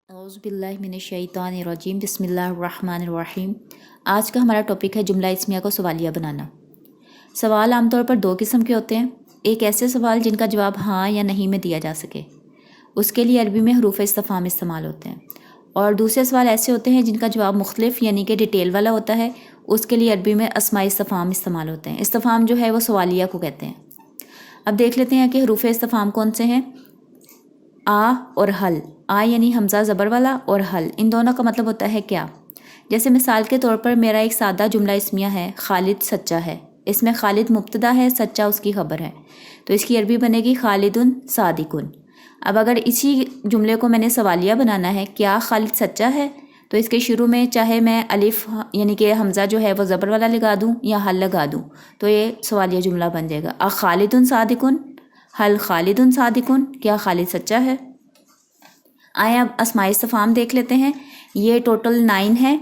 اعوذ باللہ من الشیطان الرجیم بسم اللہ الرحمن الرحیم۔ آج کا ہمارا ٹاپک ہے جملہ اسمیہ کو سوالیہ بنانا۔ سوال عام طور پر دو قسم کے ہوتے ہیں، ایک ایسے سوال جن کا جواب ہاں یا نہیں میں دیا جا سکے، اس کے لیے عربی میں حروف استفہام استعمال ہوتے ہیں، اور دوسرے سوال ایسے ہوتے ہیں جن کا جواب مختلف یعنی کہ ڈیٹیل والا ہوتا ہے، اس کے لیے عربی میں اسماء استفہام استعمال ہوتے ہیں۔ استفہام جو ہے وہ سوالیہ کو کہتے ہیں۔ اب دیکھ لیتے ہیں کہ حروف استفہام کون سے ہیں۔ آ اور حل، آ یعنی حمزہ زبر والا اور حل، ان دونوں کا مطلب ہوتا ہے کیا۔ جیسے مثال کے طور پر میرا ایک سادہ جملہ اسمیہ ہے، خالد سچا ہے، اس میں خالد مبتدا ہے، سچا اس کی خبر ہے، تو اس کی عربی بنے گی خالد صادق۔ اب اگر اسی جملے کو میں نے سوالیہ بنانا ہے، کیا خالد سچا ہے، تو اس کے شروع میں چاہے میں الف یعنی کہ حمزہ جو ہے وہ زبر والا لگا دوں یا حل لگا دوں تو یہ سوالیہ جملہ بن جائے گا۔ خالد صادق، حل خالد صادق، کیا خالد سچا ہے۔ آئیں اب اسماء استفہام دیکھ لیتے ہیں، یہ ٹوٹل 9 ہے۔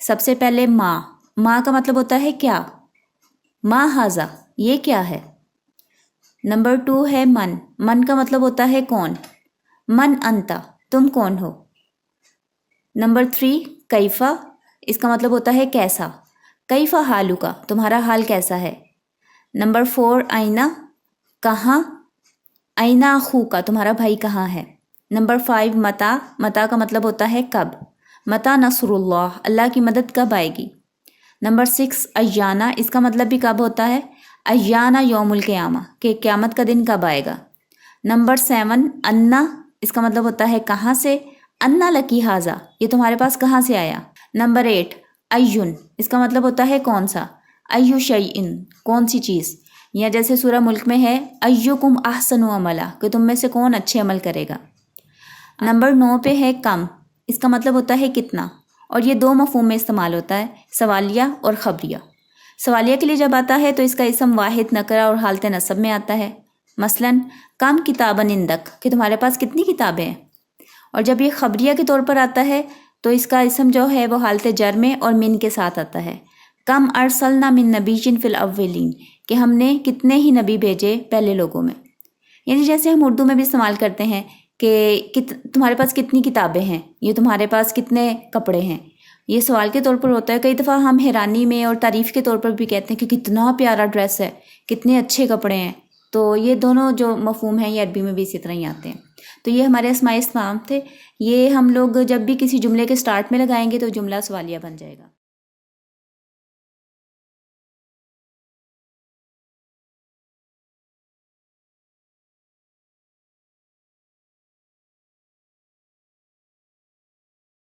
سب سے پہلے ما، ما کا مطلب ہوتا ہے کیا، ما ہاذا یہ کیا ہے۔ نمبر 2 ہے من، من کا مطلب ہوتا ہے کون، من انتا تم کون ہو۔ نمبر 3 کیفا، اس کا مطلب ہوتا ہے کیسا، کیفا حالو کا تمہارا حال کیسا ہے۔ نمبر 4 آئینہ، کہاں، آئینہ اخو کا تمہارا بھائی کہاں ہے۔ نمبر 5 متا، متا کا مطلب ہوتا ہے کب، متا نصر اللہ اللہ کی مدد کب آئے گی۔ نمبر 6 ایانہ، اس کا مطلب بھی کب ہوتا ہے، ایانہ یوم القیامہ کہ قیامت کا دن کب آئے گا۔ نمبر 7 انا، اس کا مطلب ہوتا ہے کہاں سے، انا لکی حاذا یہ تمہارے پاس کہاں سے آیا۔ نمبر 8 ایون، اس کا مطلب ہوتا ہے کون سا، ایو شیئن کون سی چیز، یا جیسے سورہ ملک میں ہے ایوکم احسن عملا کہ تم میں سے کون اچھے عمل کرے گا۔ نمبر 9 پہ ہے کم، اس کا مطلب ہوتا ہے کتنا، اور یہ 2 مفہوم میں استعمال ہوتا ہے، سوالیہ اور خبریہ۔ سوالیہ کے لیے جب آتا ہے تو اس کا اسم واحد نکرہ اور حالت نصب میں آتا ہے، مثلاً کم کتاباً عندک کہ تمہارے پاس کتنی کتابیں ہیں۔ اور جب یہ خبریہ کے طور پر آتا ہے تو اس کا اسم جو ہے وہ حالت جر میں اور من کے ساتھ آتا ہے، کم ارسلنا من نبی فی الاولین کہ ہم نے کتنے ہی نبی بھیجے پہلے لوگوں میں۔ یعنی جیسے ہم اردو میں بھی استعمال کرتے ہیں کہ تمہارے پاس کتنی کتابیں ہیں، یہ تمہارے پاس کتنے کپڑے ہیں، یہ سوال کے طور پر ہوتا ہے۔ کئی دفعہ ہم حیرانی میں اور تعریف کے طور پر بھی کہتے ہیں کہ کتنا پیارا ڈریس ہے، کتنے اچھے کپڑے ہیں، تو یہ دونوں جو مفہوم ہیں یہ عربی میں بھی اسی طرح ہی آتے ہیں۔ تو یہ ہمارے اسماء استفہام تھے، یہ ہم لوگ جب بھی کسی جملے کے سٹارٹ میں لگائیں گے تو جملہ سوالیہ بن جائے گا۔